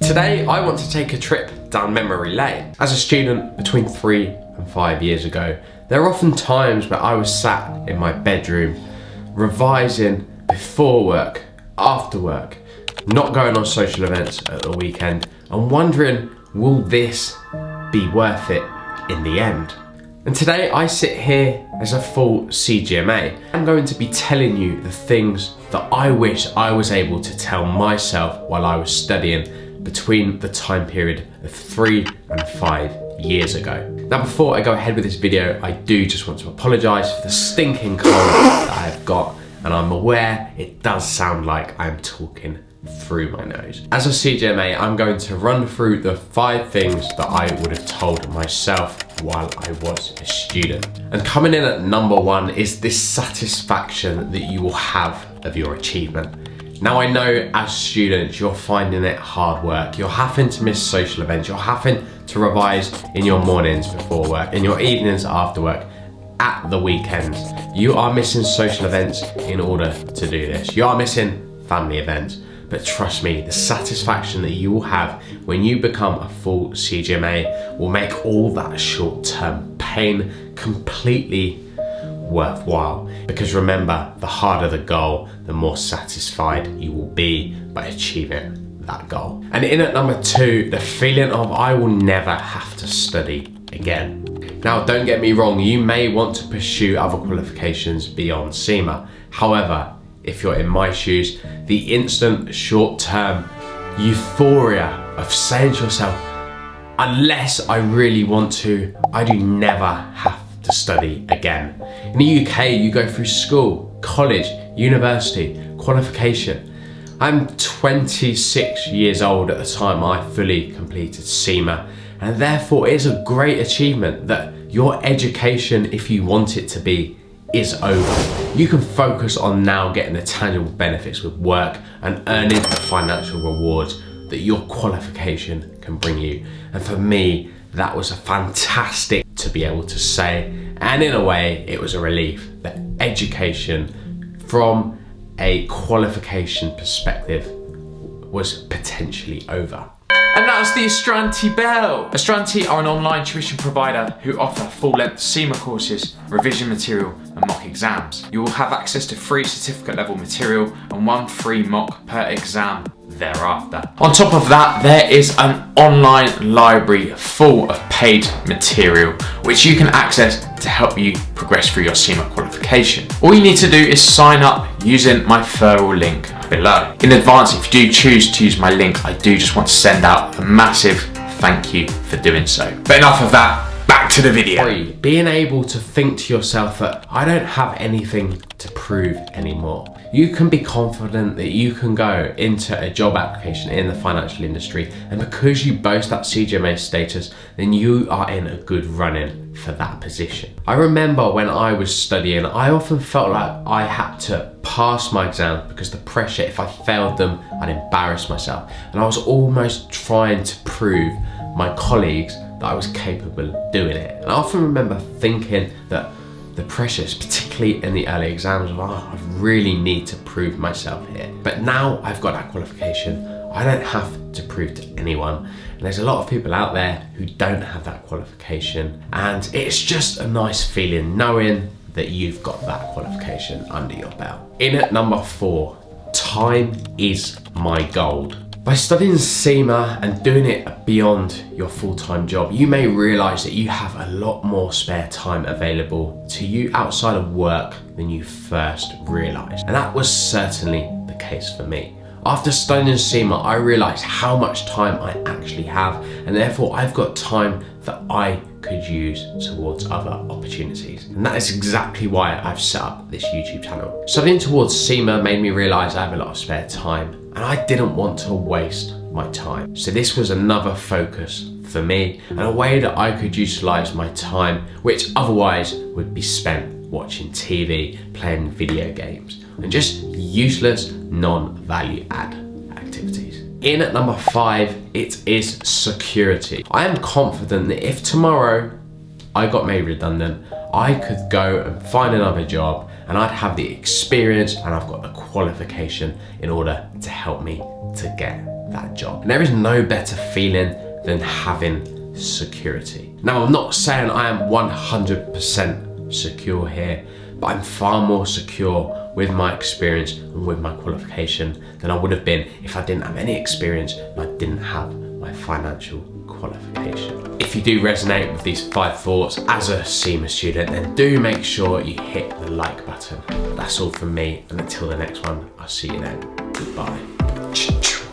Today, I want to take a trip down memory lane. As a student between 3 and 5 years ago, there are often times where I was sat in my bedroom, revising before work, after work, not going on social events at the weekend, and wondering, will this be worth it in the end? And today I sit here as a full CGMA. I'm going to be telling you the things that I wish I was able to tell myself while I was studying between the time period of 3 and 5 years ago. Now, before I go ahead with this video, I do just want to apologise for the stinking cold that I've got, and I'm aware it does sound like I'm talking through my nose. As a CGMA, I'm going to run through the 5 things that I would have told myself while I was a student. And coming in at number 1 is this satisfaction that you will have of your achievement. Now, I know as students, you're finding it hard work. You're having to miss social events. You're having to revise in your mornings before work, in your evenings after work, at the weekends. You are missing social events in order to do this. You are missing family events. But trust me, the satisfaction that you will have when you become a full CGMA will make all that short-term pain completely worthwhile. Because remember, the harder the goal, the more satisfied you will be by achieving that goal. And in at number 2, the feeling of I will never have to study again. Now, don't get me wrong, you may want to pursue other qualifications beyond CIMA. However, if you're in my shoes, the instant short-term euphoria of saying to yourself, unless I really want to, I do never have to study again. In the UK, you go through school, college, university, qualification. I'm 26 years old at the time I fully completed CIMA, and therefore it is a great achievement that your education, if you want it to be, is over. You can focus on now getting the tangible benefits with work and earning the financial rewards that your qualification can bring you. And for me, that was a fantastic to be able to say, and in a way, it was a relief that education from a qualification perspective was potentially over. And that's the Astranti bell. Astranti are an online tuition provider who offer full-length CIMA courses, revision material and mock exams. You will have access to free certificate level material and 1 free mock per exam thereafter. On top of that, there is an online library full of paid material which you can access to help you progress through your CIMA qualification. All you need to do is sign up using my referral link below. In advance, if you do choose to use my link, I do just want to send out a massive thank you for doing so. But enough of that, back to the video. 3, being able to think to yourself that I don't have anything to prove anymore. You can be confident that you can go into a job application in the financial industry, and because you boast that CGMA status, then you are in a good running for that position. I remember when I was studying, I often felt like I had to pass my exams because the pressure, if I failed them, I'd embarrass myself. And I was almost trying to prove my colleagues that I was capable of doing it. And I often remember thinking that the pressures, particularly in the early exams, I really need to prove myself here. But now I've got that qualification, I don't have to prove to anyone. And there's a lot of people out there who don't have that qualification. And it's just a nice feeling knowing that you've got that qualification under your belt. In at number 4, time is my gold. By studying CIMA and doing it beyond your full-time job, you may realise that you have a lot more spare time available to you outside of work than you first realised. And that was certainly the case for me. After studying CIMA, I realised how much time I actually have, and therefore I've got time that I could use towards other opportunities. And that is exactly why I've set up this YouTube channel. Studying towards CIMA made me realise I have a lot of spare time, and I didn't want to waste my time. So this was another focus for me, and a way that I could utilise my time, which otherwise would be spent watching TV, playing video games, and just useless, non-value add activities. In at number 5, it is security. I am confident that if tomorrow I got made redundant, I could go and find another job, and I'd have the experience and I've got the qualification in order to help me to get that job. And there is no better feeling than having security. Now, I'm not saying I am 100% secure here, but I'm far more secure with my experience and with my qualification than I would have been if I didn't have any experience and I didn't have my financial qualification. If you do resonate with these 5 thoughts as a CIMA student, then do make sure you hit the like button. That's all from me, and until the next one, I'll see you then. Goodbye.